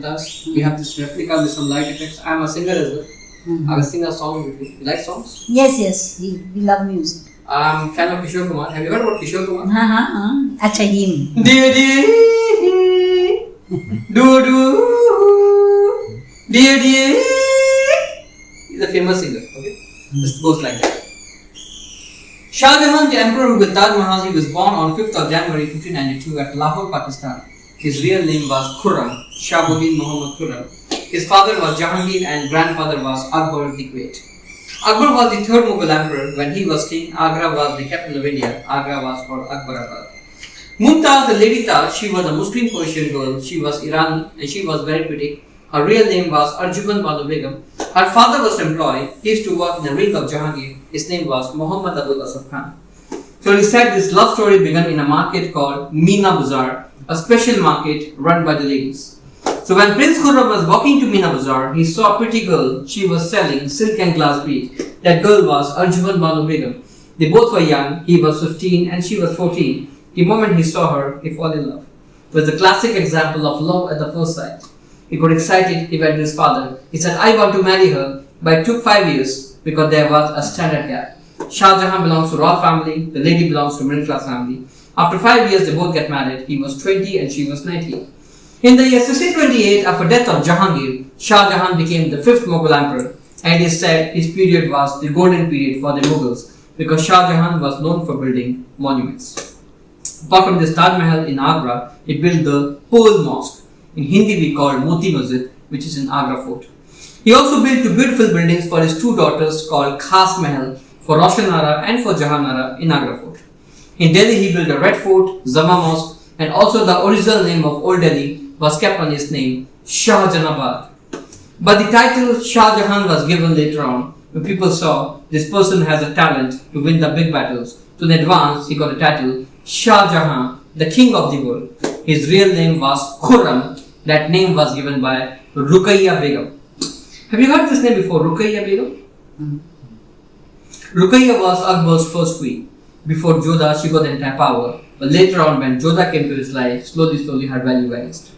us. We have this replica with some light effects. I am a singer as well. I will sing a song with you. You like songs? Yes. We love music. I'm a fan of Kishore Kumar. Have you heard about Kishore Kumar? Acha him. Dear, dear, dear, dear. He's a famous singer. Okay, this goes like that. Shah Jahan, the emperor who built Taj Mahal, he was born on 5th of January 1592 at Lahore, Pakistan. His real name was Khurram, Shahabuddin Muhammad Khurram. His father was Jahangir and grandfather was Akbar the Great. Akbar was the third Mughal emperor. When he was king, Agra was the capital of India. Agra was called Akbarabad. Mumtaz, the Lady Taj, she was a Muslim Persian girl. She was Irani and she was very pretty. Her real name was Arjuman Banu Begum. Her father was employed. He used to work in the ring of Jahangir. His name was Muhammad Abul Asaf Khan. So it said this love story began in a market called Meena Bazaar, a special market run by the ladies. So when Prince Khurram was walking to Meena Bazaar, he saw a pretty girl. She was selling silk and glass beads. That girl was Arjuman Banu Begum. They both were young. He was 15 and she was 14. The moment he saw her, he fell in love. It was a classic example of love at the first sight. He got excited. He went to his father. He said, I want to marry her. But it took 5 years because there was a standard gap. Shah Jahan belongs to royal family. The lady belongs to middle class family. After 5 years, they both get married. He was 20 and she was 19. In the year 1628, after death of Jahangir, Shah Jahan became the 5th Mughal emperor. And it is said his period was the golden period for the Mughals because Shah Jahan was known for building monuments. Apart from this Taj Mahal in Agra, he built the Pearl Mosque. In Hindi we call Moti Masjid, which is in Agra Fort. He also built 2 beautiful buildings for his 2 daughters called Khas Mahal for Roshanara and for Jahanara in Agra Fort. In Delhi he built a Red Fort, Zama Mosque, and also the original name of Old Delhi was kept on his name, Shah Jahanabad. But the title Shah Jahan was given later on when people saw this person has a talent to win the big battles. So in advance he got a title Shah Jahan, the king of the world. His real name was Khurram. That name was given by Ruqayya Begum. Have you heard this name before, Ruqayya Begum? Ruqayya was Akbar's first queen. Before Jodha, she got the entire power. But later on, when Jodha came to his life, slowly her value vanished.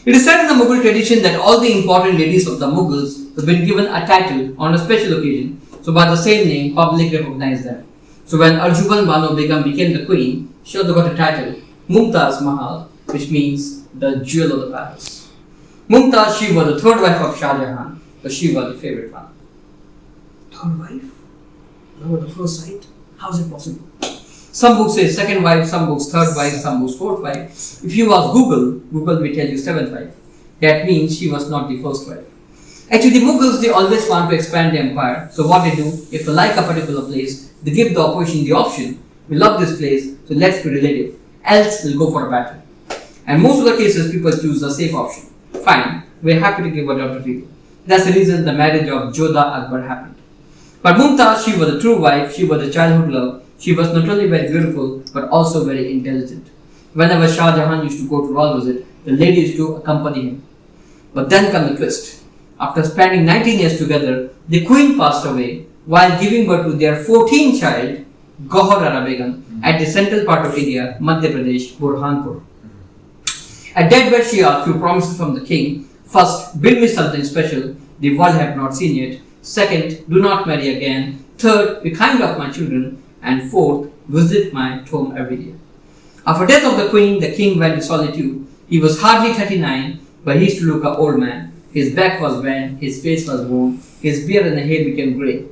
It is said in the Mughal tradition that all the important ladies of the Mughals have been given a title on a special occasion. So by the same name, public recognized them. So when Arjuman Banu Begum became the queen, she also got a title, Mumtaz Mahal, which means the jewel of the palace. Mumtaz, she was the 3rd wife of Shah Jahan, but she was the favorite one. 3rd wife? No, the first sight? How is it possible? Some books say 2nd wife, some books 3rd wife, some books 4th wife. If you ask Google will tell you 7th wife. That means she was not the first wife. Actually, the Mughals, they always want to expand the empire. So what they do, if they like a particular place, they give the opposition the option. We love this place, so let's be relative. Else, we'll go for a battle. And most of the cases, people choose the safe option. Fine, we're happy to give her daughter to you. That's the reason the marriage of Jodha Akbar happened. But Mumtaz, she was a true wife, she was a childhood love. She was not only very beautiful, but also very intelligent. Whenever Shah Jahan used to go to royal visit, the ladies used to accompany him. But then comes the twist. After spending 19 years together, the queen passed away while giving birth to their 14th child, Gauhar Begum, at the central part of India, Madhya Pradesh, Burhanpur. At deathbed, she asked few promises from the king. First, build me something special the world have not seen yet. Second, do not marry again. Third, be kind of my children. And fourth, visit my tomb every year. After death of the queen, the king went to solitude. He was hardly 39, but he used to look an old man. His back was bent, his face was worn, his beard and hair became grey.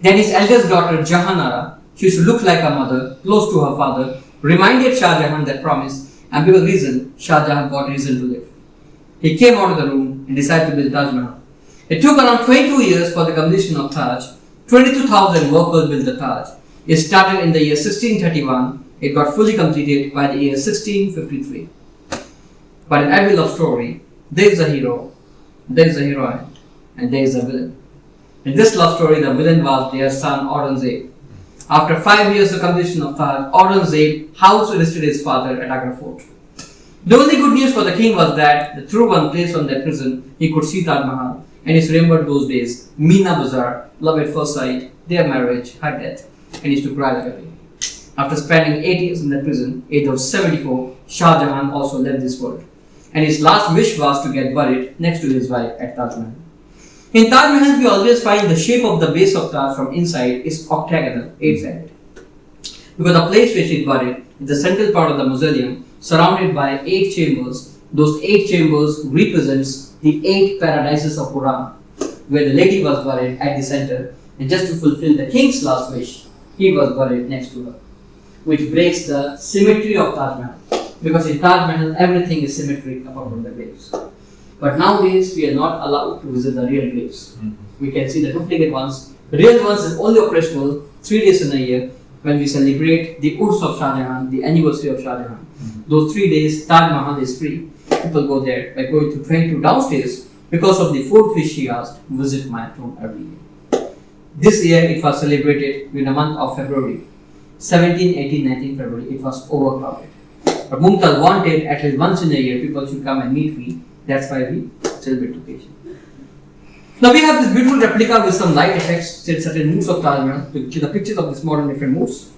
Then his eldest daughter, Jahanara, she used to look like her mother, close to her father, reminded Shah Jahan that promise, and because of reason, Shah Jahan got reason to live. He came out of the room and decided to build Taj Mahal. It took around 22 years for the completion of Taj. 22,000 workers built the Taj. It started in the year 1631. It got fully completed by the year 1653. But in every love story, there is a hero, there is a heroine, and there is a villain. In this love story, the villain was their son Aurangzeb. After 5 years of completion of Taj, Aurangzeb house arrested his father at Agra Fort. The only good news for the king was that through one place from that prison, he could see Taj Mahal. And he remembered those days, Meena Bazaar, love at first sight, their marriage, her death, and he used to cry like a baby. After spending 8 years in that prison, age of 74, Shah Jahan also left this world. and his last wish was to get buried next to his wife at Taj Mahal. In Taj Mahal, we always find the shape of the base of Taj from inside is octagonal, 8-sided. Because the place where she is buried is the central part of the mausoleum, surrounded by 8 chambers. Those 8 chambers represents the 8 paradises of Quran, where the lady was buried at the center, and just to fulfill the king's last wish, he was buried next to her, which breaks the symmetry of Taj Mahal. Because in Taj Mahal, everything is symmetric apart from the graves. But nowadays, we are not allowed to visit the real graves. We can see the duplicate ones. The real ones is only operational 3 days in a year when we celebrate the Urs of Shah Jahan, the anniversary of Shah Jahan. Those 3 days, Taj Mahal is free. People go there by going to train to downstairs because of the 4th wish she asked to visit my tomb every year. This year, it was celebrated in the month of February. 17, 18, 19 February, it was overcrowded. But Mumtaz wanted at least once in a year people should come and meet me. That's why we celebrate the occasion. Now we have this beautiful replica with some light effects, certain moods of Taj Mahal, to the pictures of this modern different moods.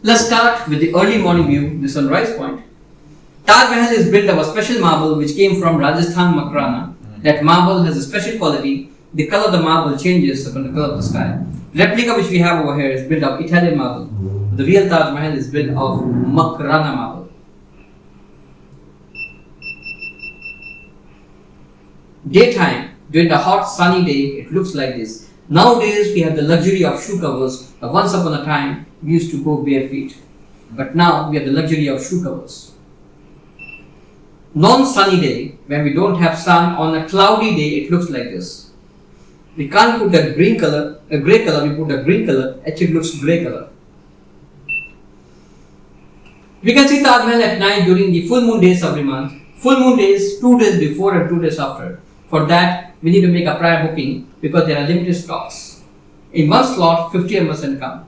Let's start with the early morning view, the sunrise point. Taj Mahal is built of a special marble which came from Rajasthan Makrana. That marble has a special quality. The color of the marble changes upon the color of the sky. Replica which we have over here is built of Italian marble. The real Taj Mahal is built of Makrana marble. Daytime, during the hot sunny day, it looks like this. Nowadays we have the luxury of shoe covers. Once upon a time we used to go bare feet. But now we have the luxury of shoe covers. Non-sunny day, when we don't have sun, on a cloudy day it looks like this. We can't put that green color, a grey color, we put a green color, actually it looks grey color. We can see Taj Mahal at night during the full moon days of the month. Full moon days, 2 days before and 2 days after. For that, we need to make a prior booking because there are limited slots. In one slot, 50 must come.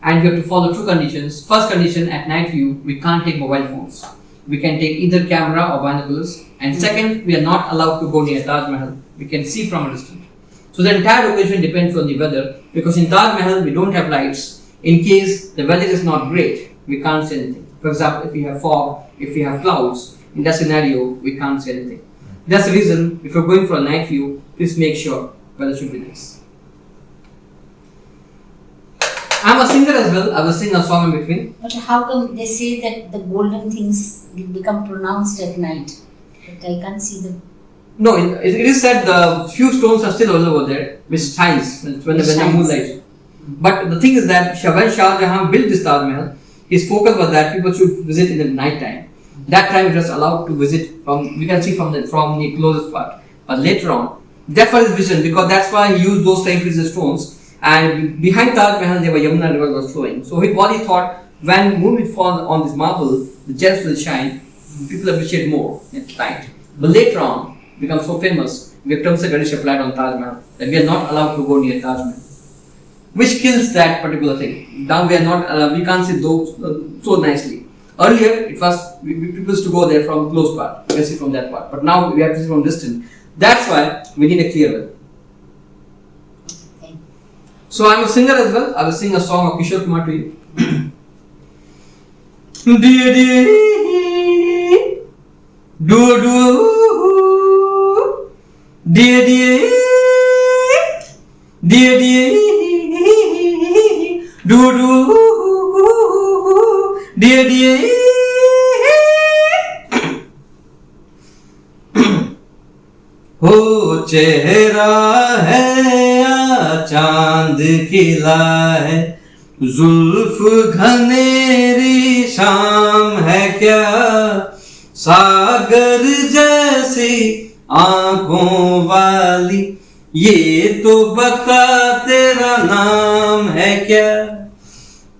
And we have to follow 2 conditions. First condition, at night view, we can't take mobile phones. We can take either camera or binoculars. And second, we are not allowed to go near Taj Mahal. We can see from a distance. So the entire occasion depends on the weather, because in Taj Mahal we don't have lights. In case the weather is not great, we can't see anything. For example, if we have fog, if we have clouds, in that scenario we can't see anything. That's the reason, if you're going for a night view, please make sure weather should be nice. I'm a singer as well. I will sing a song in between. But how come they say that the golden things will become pronounced at night? But I can't see them. No, it is said the few stones are still all over there, which shines when the moonlight. But the thing is that when Shah Jahan built this Taj Mahal, his focus was that people should visit in the night time. That time it was allowed to visit from, we can see from the closest part. But later on, that was his vision, because that's why he used those same precious stones. And behind Taj Mahal, there were Yamuna river was flowing. So what he thought, when moon will fall on this marble, the gems will shine. People appreciate more at night. But later on, become so famous, we have terms of condition applied on Taj Mahal that we are not allowed to go near Taj Mahal, which kills that particular thing. Now we are not, we can't see those so nicely. Earlier, it was people used to go there from close part. You can see from that part. But now we have to see from distance. That's why we need a clear weather. So I'm a singer as well. I will sing a song of Kishore Kumar to you. Dear, dear, do do, dear, dear, dear, dear, do do, dear, dear. हो चेहरा है या चांद खिला है, जुल्फ घनेरी शाम है क्या, सागर जैसी आंखों वाली, ये तो बता तेरा नाम है क्या,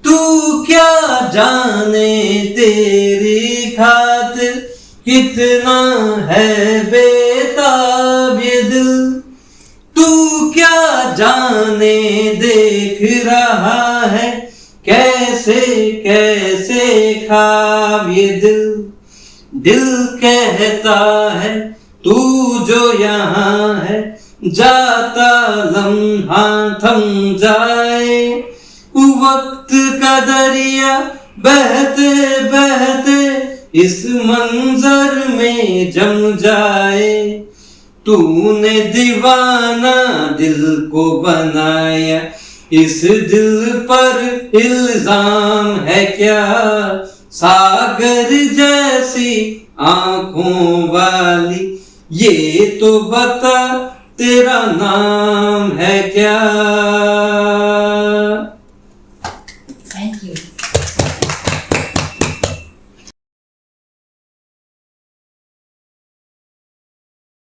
तू क्या जाने तेरी खातिर कितना है बेताब ये दिल, तू क्या जाने देख रहा है कैसे कैसे ख्वाब ये दिल, दिल कहता है तू जो यहाँ है जाता लम्हा थम जाए, वक्त का दरिया बहते बहते इस मंजर में जम जाए, तूने दीवाना दिल को बनाया, इस दिल पर इल्जाम है क्या, सागर जैसी आंखों वाली, ये तो बता तेरा नाम है क्या। Thank you.